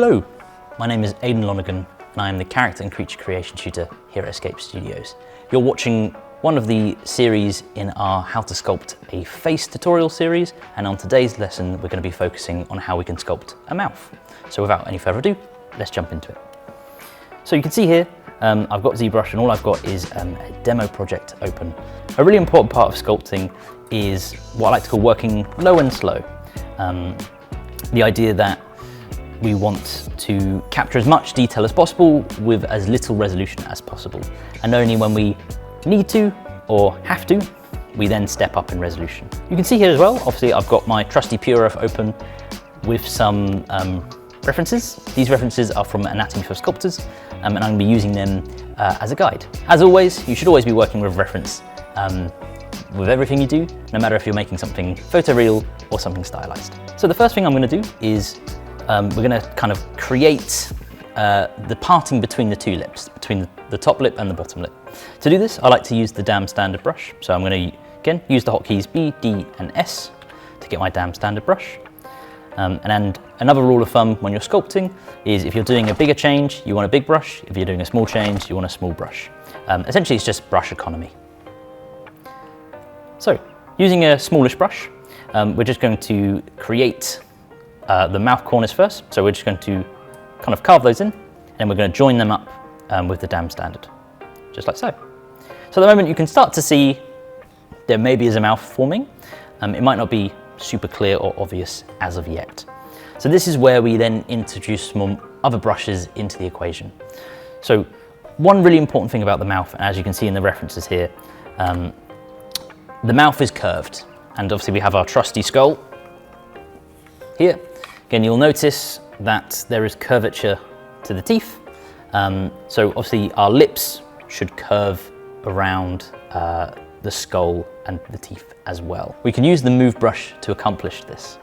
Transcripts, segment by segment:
Hello, my name is Aidan Lonergan and I am the Character and Creature Creation Tutor here at Escape Studios. You're watching one of the series in our How to Sculpt a Face tutorial series, and on today's lesson we're going to be focusing on how we can sculpt a mouth. So without any further ado, let's jump into it. So you can see here I've got ZBrush and all I've got is a demo project open. A really important part of sculpting is what I like to call working low and slow. The idea that we want to capture as much detail as possible with as little resolution as possible. And only when we need to or have to, we then step up in resolution. You can see here as well, obviously I've got my trusty Pure open with some references. These references are from Anatomy for Sculptors, and I'm going to be using them as a guide. As always, you should always be working with reference with everything you do, no matter if you're making something photoreal or something stylized. So the first thing I'm going to do is we're going to kind of create the parting between the two lips, between the top lip and the bottom lip. To do this, I like to use the damn standard brush. So I'm going to, again, use the hotkeys B, D, and S to get my damn standard brush. And another rule of thumb when you're sculpting is if you're doing a bigger change, you want a big brush. If you're doing a small change, you want a small brush. Essentially, it's just brush economy. So, using a smallish brush, we're just going to create the mouth corners first. So we're just going to kind of carve those in, and we're going to join them up with the damn standard, just like so. So at the moment you can start to see there maybe is a mouth forming. It might not be super clear or obvious as of yet. So this is where we then introduce some other brushes into the equation. So one really important thing about the mouth, as you can see in the references here, the mouth is curved, and obviously we have our trusty skull here. Again, you'll notice that there is curvature to the teeth. So obviously our lips should curve around the skull and the teeth as well. We can use the move brush to accomplish this.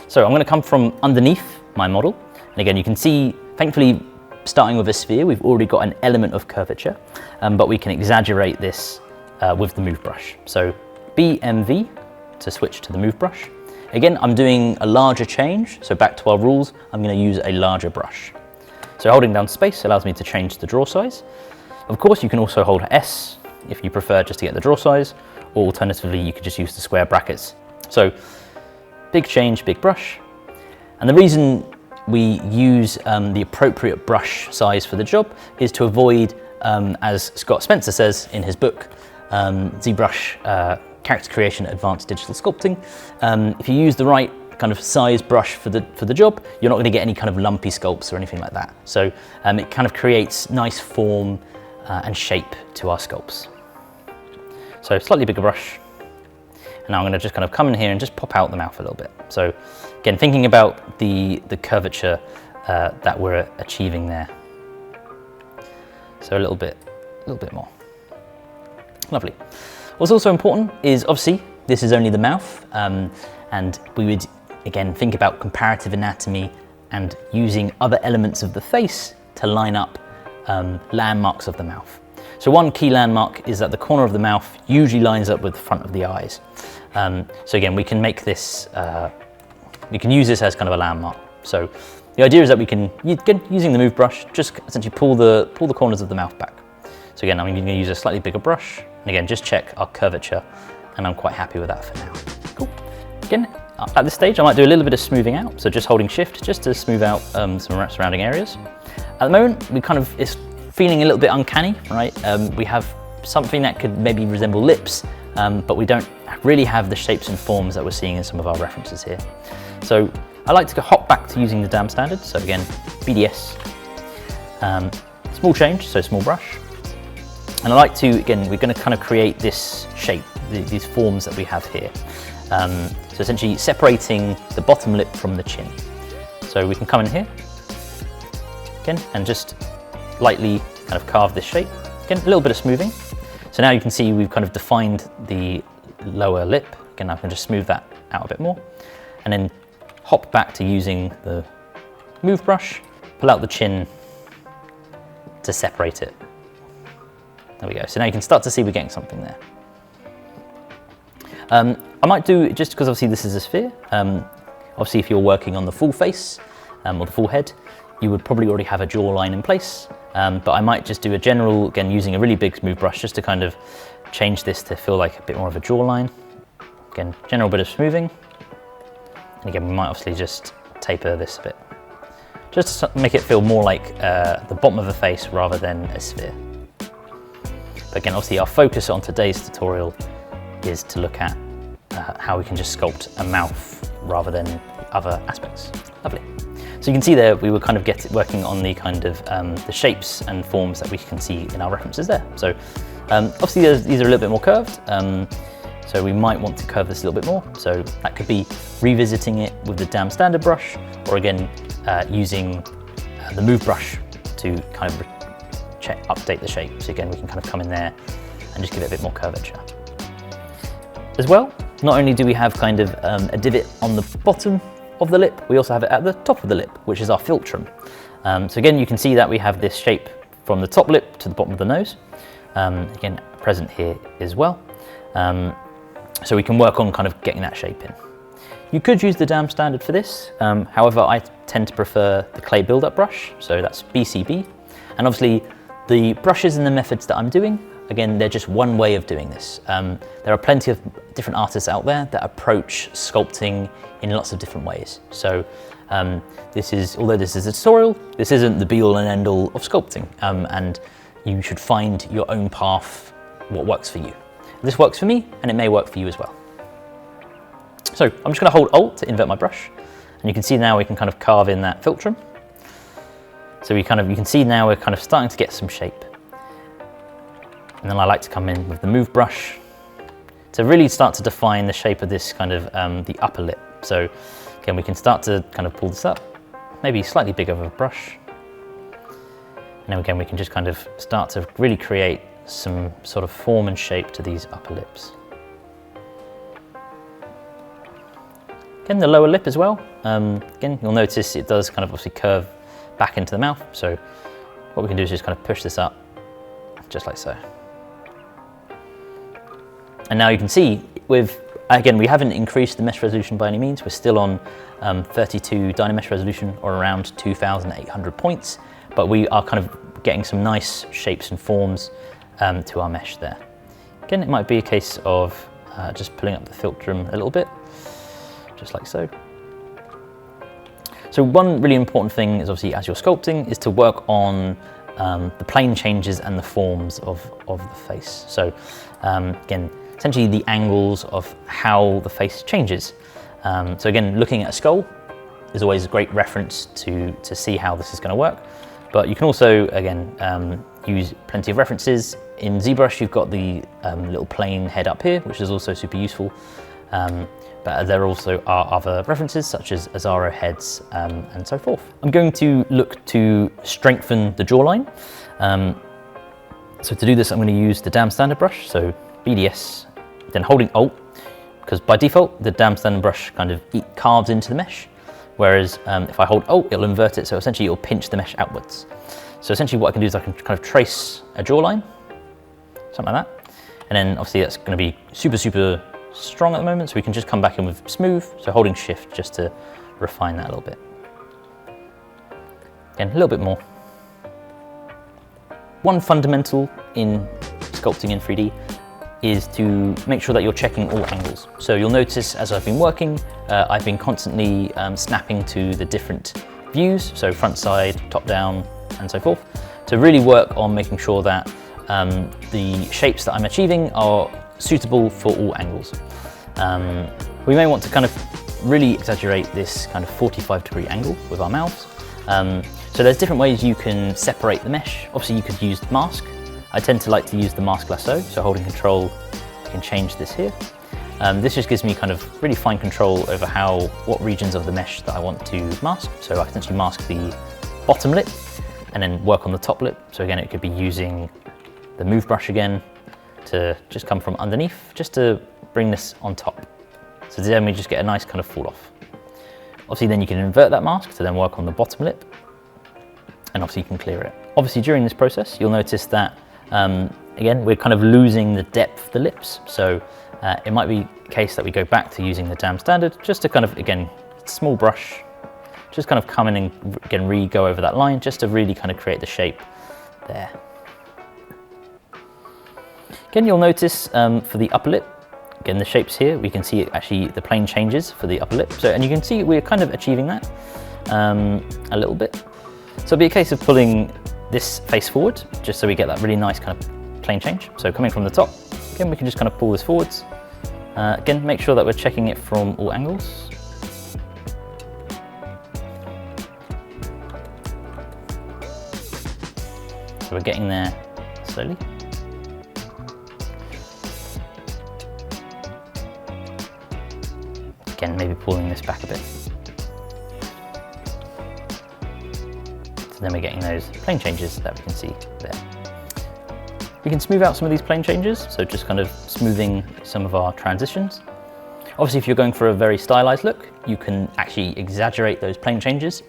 So I'm going to come from underneath my model. And again, you can see, thankfully, starting with a sphere, we've already got an element of curvature, but we can exaggerate this with the move brush. So BMV to switch to the move brush. Again, I'm doing a larger change, so back to our rules, I'm going to use a larger brush. So holding down space allows me to change the draw size. Of course, you can also hold S if you prefer just to get the draw size, or alternatively, you could just use the square brackets. So big change, big brush. And the reason we use the appropriate brush size for the job is to avoid, as Scott Spencer says in his book, ZBrush, Character Creation Advanced Digital Sculpting. If you use the right kind of size brush for the job, you're not going to get any kind of lumpy sculpts or anything like that. So it kind of creates nice form and shape to our sculpts. So slightly bigger brush. And now I'm going to just kind of come in here and just pop out the mouth a little bit. So again, thinking about the curvature that we're achieving there. So a little bit more. Lovely. What's also important is, obviously, this is only the mouth, and we would, again, think about comparative anatomy and using other elements of the face to line up landmarks of the mouth. So one key landmark is that the corner of the mouth usually lines up with the front of the eyes. So again, we can make this, we can use this as kind of a landmark. So the idea is that we can, using the move brush, just essentially pull the corners of the mouth back. So again, I'm going to use a slightly bigger brush, and again, just check our curvature, and I'm quite happy with that for now. Cool. Again, at this stage, I might do a little bit of smoothing out, so just holding shift, just to smooth out some surrounding areas. At the moment, it's feeling a little bit uncanny, right? We have something that could maybe resemble lips, but we don't really have the shapes and forms that we're seeing in some of our references here. So I like to hop back to using the damn standard. So again, BDS, small change, so small brush. And I like to, again, we're going to kind of create this shape, these forms that we have here. So essentially separating the bottom lip from the chin. So we can come in here, again, and just lightly kind of carve this shape. Again, a little bit of smoothing. So now you can see we've kind of defined the lower lip. Again, I can just smooth that out a bit more. And then hop back to using the move brush, pull out the chin to separate it. There we go. So now you can start to see we're getting something there. I might do, just because obviously this is a sphere, obviously if you're working on the full face, or the full head, you would probably already have a jawline in place. But I might just do a general, again, using a really big smooth brush just to kind of change this to feel like a bit more of a jawline. Again, general bit of smoothing. And again, we might obviously just taper this a bit, just to make it feel more like the bottom of the face rather than a sphere. But again, obviously our focus on today's tutorial is to look at how we can just sculpt a mouth rather than other aspects. Lovely. So you can see there, we were kind of working on the kind of the shapes and forms that we can see in our references there. So obviously these are a little bit more curved. So we might want to curve this a little bit more. So that could be revisiting it with the damn standard brush, or again, using the move brush to kind of update the shape. So again, we can kind of come in there and just give it a bit more curvature. As well, not only do we have kind of a divot on the bottom of the lip, we also have it at the top of the lip, which is our philtrum. So again, you can see that we have this shape from the top lip to the bottom of the nose. Again, present here as well. So we can work on kind of getting that shape in. You could use the damn standard for this. However, I tend to prefer the clay build-up brush. So that's BCB. And obviously the brushes and the methods that I'm doing, again, they're just one way of doing this. There are plenty of different artists out there that approach sculpting in lots of different ways. So although this is a tutorial, this isn't the be-all and end-all of sculpting. And you should find your own path, what works for you. This works for me, and it may work for you as well. So I'm just going to hold Alt to invert my brush, and you can see now we can kind of carve in that philtrum. So you can see now we're kind of starting to get some shape. And then I like to come in with the move brush to really start to define the shape of this kind of the upper lip. So again, we can start to kind of pull this up, maybe slightly bigger of a brush. And then again, we can just kind of start to really create some sort of form and shape to these upper lips. Again, the lower lip as well. Again, you'll notice it does kind of obviously curve back into the mouth. So what we can do is just kind of push this up, just like so. And now you can see again, we haven't increased the mesh resolution by any means. We're still on 32 Dynamesh resolution, or around 2,800 points, but we are kind of getting some nice shapes and forms to our mesh there. Again, it might be a case of just pulling up the philtrum a little bit, just like so. So one really important thing is obviously as you're sculpting is to work on the plane changes and the forms of the face. So again, essentially the angles of how the face changes. So again, looking at a skull is always a great reference to see how this is going to work. But you can also, again, use plenty of references. In ZBrush, you've got the little plane head up here, which is also super useful. But there also are other references, such as Azaro heads and so forth. I'm going to look to strengthen the jawline. So to do this, I'm going to use the damn standard brush, so BDS, then holding Alt, because by default, the damn standard brush kind of carves into the mesh. Whereas if I hold Alt, it'll invert it, so essentially it'll pinch the mesh outwards. So essentially what I can do is I can kind of trace a jawline, something like that. And then obviously that's going to be super, super strong at the moment, so we can just come back in with smooth, so holding Shift just to refine that a little bit. Again, a little bit more. One fundamental in sculpting in 3D is to make sure that you're checking all angles. So you'll notice as I've been working, I've been constantly snapping to the different views, so front, side, top, down, and so forth, to really work on making sure that the shapes that I'm achieving are suitable for all angles. We may want to kind of really exaggerate this kind of 45-degree angle with our mouths. So there's different ways you can separate the mesh. Obviously you could use mask. I tend to like to use the mask lasso, so holding Control, I can change this here. This just gives me kind of really fine control over what regions of the mesh that I want to mask. So I can essentially mask the bottom lip and then work on the top lip. So again, it could be using the move brush again to just come from underneath, just to bring this on top. So then we just get a nice kind of fall off. Obviously then you can invert that mask to then work on the bottom lip, and obviously you can clear it. Obviously during this process, you'll notice that, again, we're kind of losing the depth of the lips. So it might be a case that we go back to using the damn standard, just to kind of, again, small brush, just kind of come in and again re-go over that line just to really kind of create the shape there. Again, you'll notice for the upper lip, again, the shapes here, we can see actually the plane changes for the upper lip. So, and you can see we're kind of achieving that a little bit. So it'll be a case of pulling this face forward, just so we get that really nice kind of plane change. So coming from the top, again, we can just kind of pull this forwards. Again, make sure that we're checking it from all angles. So we're getting there slowly. Again, maybe pulling this back a bit. So then we're getting those plane changes that we can see there. We can smooth out some of these plane changes, so just kind of smoothing some of our transitions. Obviously, if you're going for a very stylized look, you can actually exaggerate those plane changes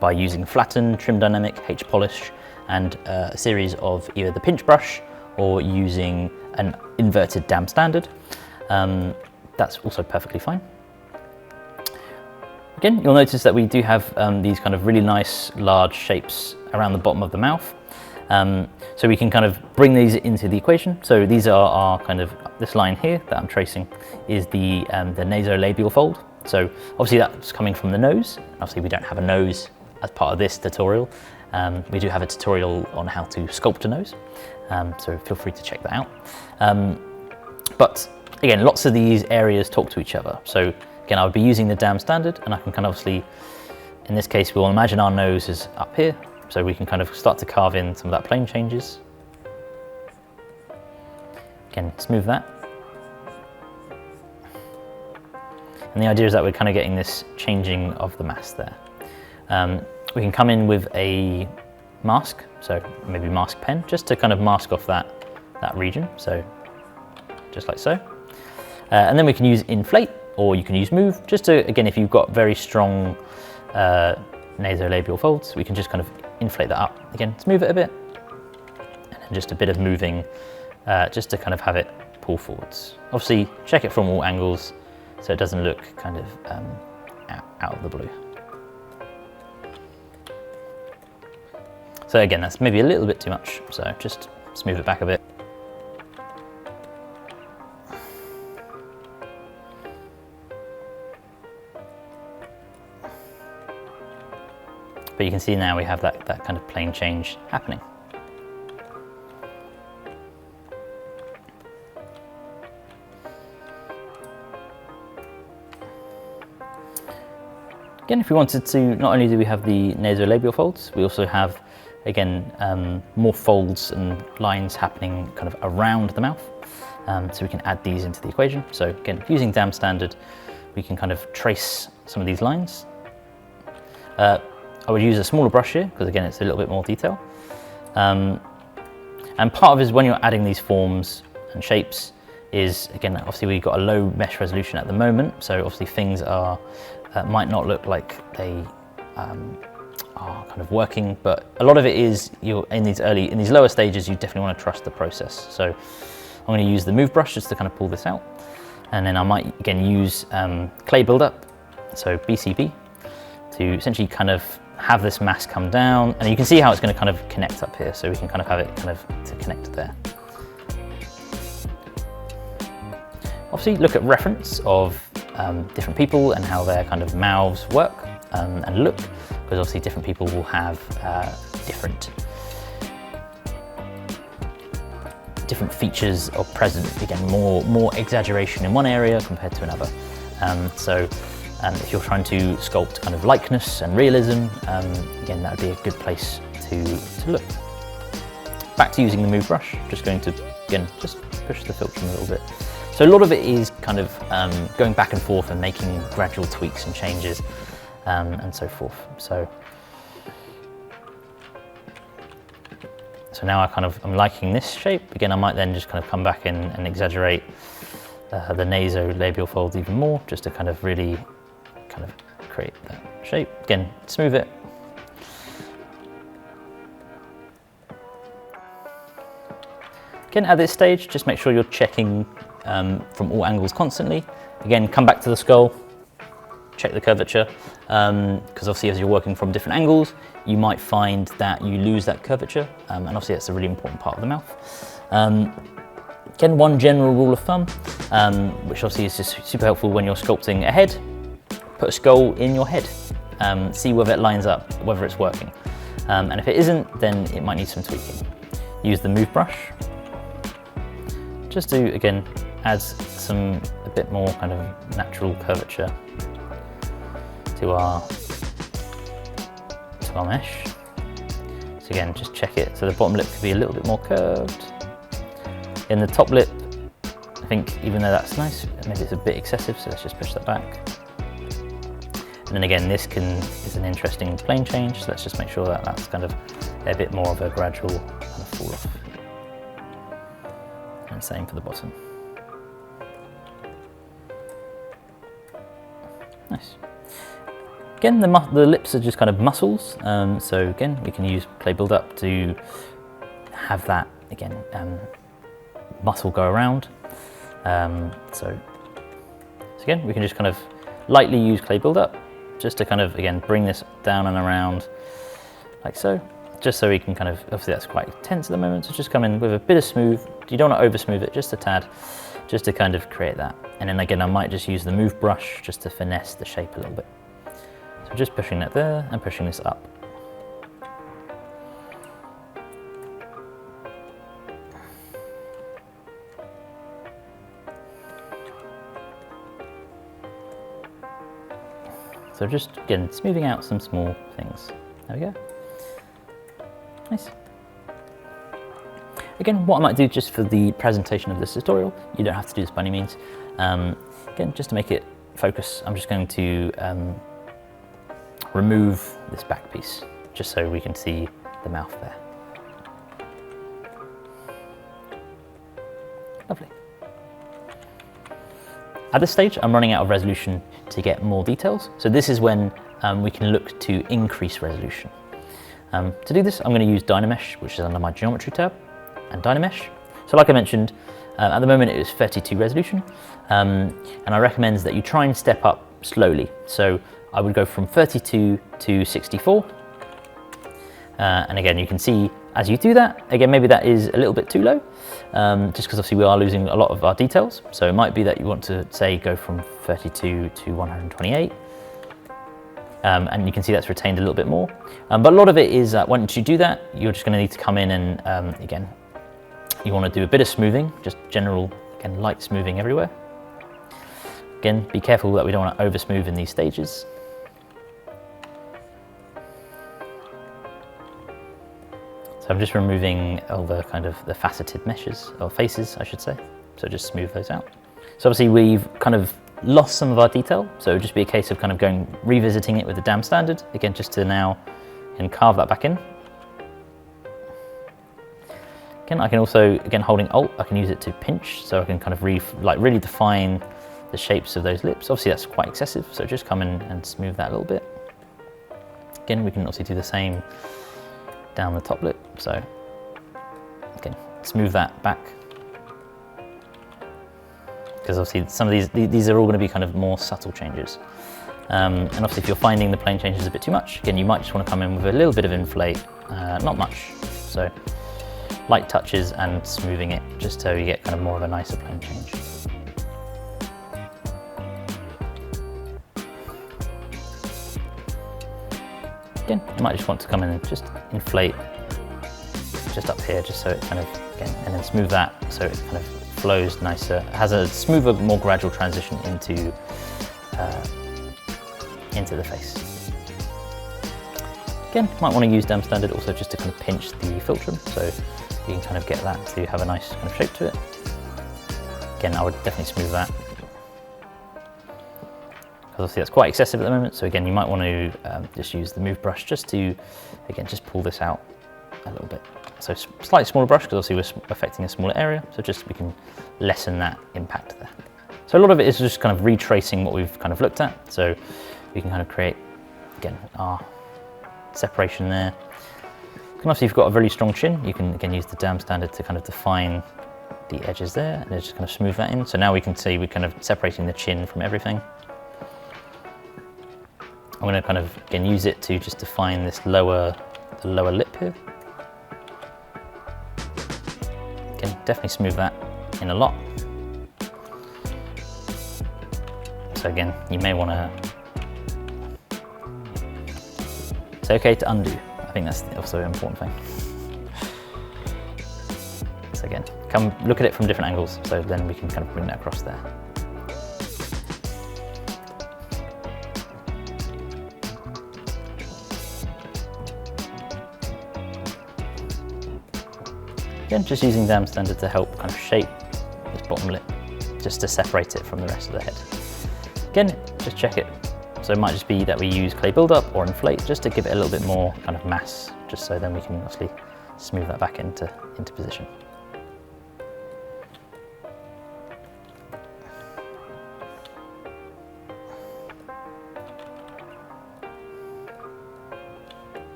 by using flatten, trim dynamic, H polish, and a series of either the pinch brush or using an inverted dam standard. That's also perfectly fine. Again, you'll notice that we do have these kind of really nice large shapes around the bottom of the mouth. So we can kind of bring these into the equation. So these are our kind of, this line here that I'm tracing is the nasolabial fold. So obviously that's coming from the nose. Obviously we don't have a nose as part of this tutorial. We do have a tutorial on how to sculpt a nose. So feel free to check that out. But again, lots of these areas talk to each other. So again, I would be using the dam standard, and I can kind of obviously, in this case, we'll imagine our nose is up here. So we can kind of start to carve in some of that plane changes. Again, smooth that. And the idea is that we're kind of getting this changing of the mask there. We can come in with a mask, so maybe mask pen, just to kind of mask off that region. So just like so. And then we can use inflate, or you can use move, just to, again, if you've got very strong nasolabial folds, we can just kind of inflate that up. Again, smooth it a bit, and then just a bit of moving, just to kind of have it pull forwards. Obviously, check it from all angles, so it doesn't look kind of out of the blue. So again, that's maybe a little bit too much, so just smooth it back a bit. But you can see now we have that kind of plane change happening. Again, if we wanted to, not only do we have the nasolabial folds, we also have, again, more folds and lines happening kind of around the mouth. So we can add these into the equation. So again, using dam standard, we can kind of trace some of these lines. I would use a smaller brush here, because again, it's a little bit more detail. And part of it is when you're adding these forms and shapes is, again, obviously we've got a low mesh resolution at the moment. So obviously things are, might not look like they are kind of working, but a lot of it is you're in these lower stages, you definitely want to trust the process. So I'm going to use the move brush just to kind of pull this out. And then I might, again, use clay buildup, so BCB, to essentially kind of have this mask come down, and you can see how it's going to kind of connect up here, so we can kind of have it kind of to connect there. Obviously look at reference of different people and how their kind of mouths work and look, because obviously different people will have different features or present, again, more exaggeration in one area compared to another. If you're trying to sculpt kind of likeness and realism, again, that would be a good place to look. Back to using the move brush, just going to, again, just push the filter a little bit. So a lot of it is kind of going back and forth and making gradual tweaks and changes and so forth. So now I'm liking this shape. Again, I might then just kind of come back in and exaggerate the nasolabial folds even more, just to kind of really kind of create that shape. Again, smooth it. Again, at this stage, just make sure you're checking from all angles constantly. Again, come back to the skull, check the curvature. because obviously as you're working from different angles, you might find that you lose that curvature, and obviously that's a really important part of the mouth. Again, one general rule of thumb, which obviously is just super helpful when you're sculpting a head, put a skull in your head, see whether it lines up, whether it's working. And if it isn't, then it might need some tweaking. Use the move brush, just to, again, add a bit more kind of natural curvature to our mesh. So again, just check it. So the bottom lip could be a little bit more curved. In the top lip, I think even though that's nice, maybe it's a bit excessive, so let's just push that back. And then again, this is an interesting plane change, so let's just make sure that that's kind of a bit more of a gradual kind of fall off. And same for the bottom. Nice. Again, the lips are just kind of muscles, so again, we can use clay build-up to have that, again, muscle go around. So again, we can just kind of lightly use clay build-up just to kind of, again, bring this down and around like so, just so we can kind of, obviously that's quite tense at the moment, so just come in with a bit of smooth. You don't want to over smooth it, just a tad, just to kind of create that. And then again, I might just use the move brush just to finesse the shape a little bit. So just pushing that there and pushing this up. So just, again, smoothing out some small things. There we go. Nice. Again, what I might do just for the presentation of this tutorial, you don't have to do this by any means. Again, just to make it focus, I'm just going to remove this back piece, just so we can see the mouth there. Lovely. At this stage, I'm running out of resolution to get more details. So this is when we can look to increase resolution. To do this, I'm going to use Dynamesh, which is under my geometry tab, and Dynamesh. So like I mentioned, at the moment it is 32 resolution, and I recommend that you try and step up slowly. So I would go from 32 to 64. And again, you can see as you do that, again, maybe that is a little bit too low, just because obviously we are losing a lot of our details. So it might be that you want to, say, go from 32 to 128. And you can see that's retained a little bit more. But a lot of it is that once you do that, you're just going to need to come in and, again, you want to do a bit of smoothing, just general, again, light smoothing everywhere. Again, be careful that we don't want to over smooth in these stages. So I'm just removing all the kind of the faceted meshes, or faces, I should say. So just smooth those out. So obviously we've kind of lost some of our detail, so it would just be a case of kind of revisiting it with the dam standard, again, just to now carve that back in. Again, I can also, again, holding Alt, I can use it to pinch, so I can kind of really define the shapes of those lips. Obviously that's quite excessive, so just come in and smooth that a little bit. Again, we can also do the same down the top lip, so again, smooth that back. Because obviously some of these are all going to be kind of more subtle changes. And obviously if you're finding the plane changes a bit too much, again, you might just want to come in with a little bit of inflate, not much. So light touches and smoothing it, just so you get kind of more of a nicer plane change. Again, you might just want to come in and just inflate just up here, just so it kind of, again, and then smooth that so it kind of flows nicer, has a smoother, more gradual transition into the face. Again, you might want to use dam standard also just to kind of pinch the filtrum, so you can kind of get that to have a nice kind of shape to it. Again, I would definitely smooth that, because obviously that's quite excessive at the moment. So again, you might want to just use the move brush just to, again, just pull this out a little bit. So slightly smaller brush, because obviously we're affecting a smaller area, so just we can lessen that impact there. So a lot of it is just kind of retracing what we've kind of looked at. So we can kind of create, again, our separation there. And obviously if you've got a really strong chin, you can again use the dam standard to kind of define the edges there, and just kind of smooth that in. So now we can see we're kind of separating the chin from everything. I'm going to kind of, again, use it to just define this the lower lip here. Again, definitely smooth that in a lot. So again, you may want to, it's okay to undo. I think that's also an important thing. So again, come look at it from different angles, so then we can kind of bring that across there. Again, just using dam standard to help kind of shape this bottom lip, just to separate it from the rest of the head. Again, just check it. So it might just be that we use clay build-up or inflate just to give it a little bit more kind of mass, just so then we can obviously smooth that back into position.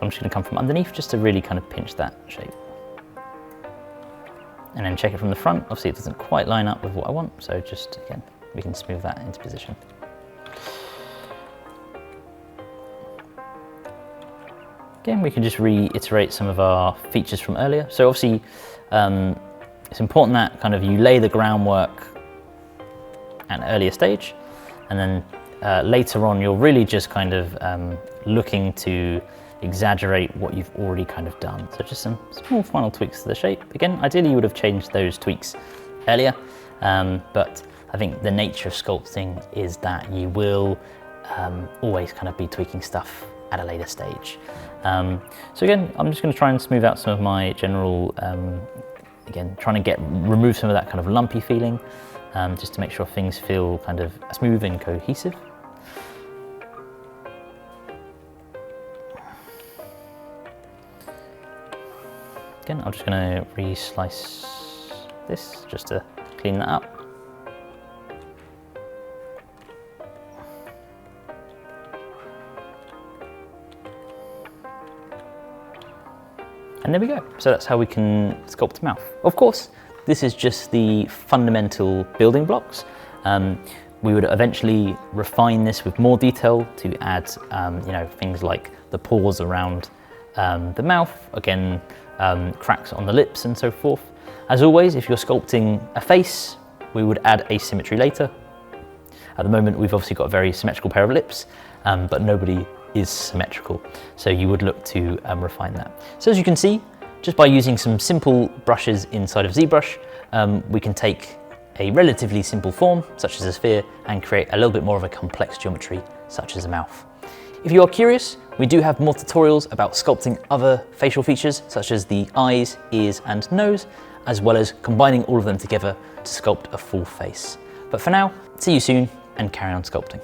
I'm just going to come from underneath just to really kind of pinch that shape. And then check it from the front. Obviously it doesn't quite line up with what I want, so just again, we can smooth that into position. Again, we can just reiterate some of our features from earlier. So obviously, it's important that kind of you lay the groundwork at an earlier stage, and then later on, you're really just kind of looking to exaggerate what you've already kind of done. So just some small final tweaks to the shape. Again, ideally you would have changed those tweaks earlier, but I think the nature of sculpting is that you will always kind of be tweaking stuff at a later stage. So again, I'm just going to try and smooth out some of my general, again, trying to remove some of that kind of lumpy feeling, just to make sure things feel kind of smooth and cohesive. Again, I'm just going to re-slice this just to clean that up. And there we go. So that's how we can sculpt a mouth. Of course, this is just the fundamental building blocks. We would eventually refine this with more detail to add, you know, things like the pores around the mouth, again, cracks on the lips and so forth. As always, if you're sculpting a face, we would add asymmetry later. At the moment, we've obviously got a very symmetrical pair of lips, but nobody is symmetrical. So you would look to refine that. So as you can see, just by using some simple brushes inside of ZBrush, we can take a relatively simple form, such as a sphere, and create a little bit more of a complex geometry, such as a mouth. If you are curious, we do have more tutorials about sculpting other facial features, such as the eyes, ears, and nose, as well as combining all of them together to sculpt a full face. But for now, see you soon and carry on sculpting.